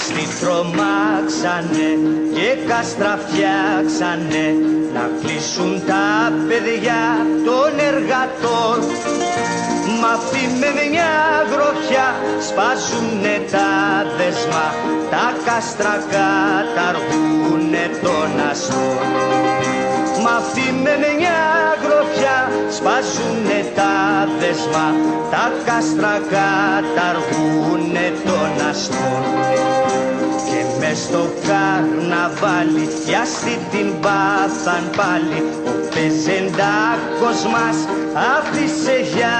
αστεί τρομάξανε και κάστρα φτιάξανε να κλείσουν τα παιδιά των εργατών. Μ' αυτή με μια γροφιά σπάζουνε τα δεσμά, τα κάστρα καταργούνε τον αστόν. Μ' αυτή με μια γροφιά σπάζουνε τα δεσμά, τα κάστρα καταργούνε τον αστόν. Και μες στο καρναβάλι κι αστεί την πάθαν πάλι, ο πεζεντάκος μας άφησε για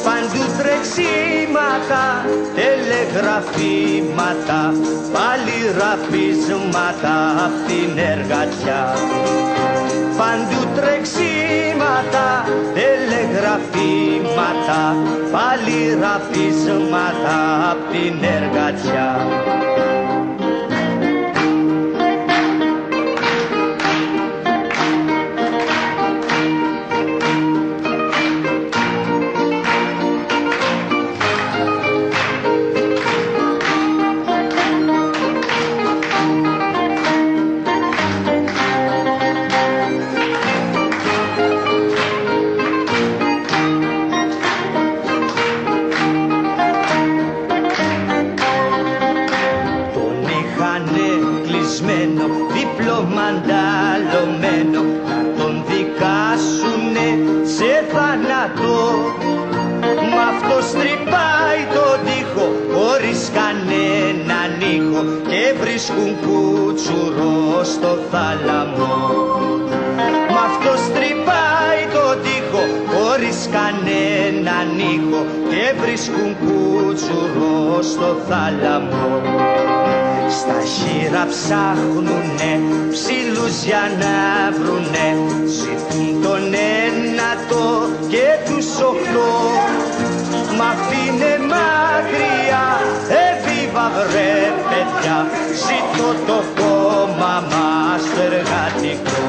παντού τρεξίματα, τελεγραφήματα, πάλι ραπίσματα απ' την εργατιά. Παντού τρεξίματα, τελεγραφήματα, πάλι ραπίσματα απ' την εργατιά. Δίπλο μανταλωμένο να τον δικάσουνε σε θάνατο. Μ' αυτός τρυπάει τον τοίχο χωρίς κανέναν ήχο και βρίσκουν κουτσουρό στο θάλαμο. Μ' αυτός τρυπάει τον τοίχο χωρίς κανέναν ήχο και βρίσκουν κουτσουρό στο θάλαμο. Στα χείρα ψάχνουνε ψήλους για να βρουνε, ζητούν τον ένατο και τους 8. Μ' αφήνε μακριά, εβίβα βρε παιδιά, ζήτω το κόμμα μας το εργατικό.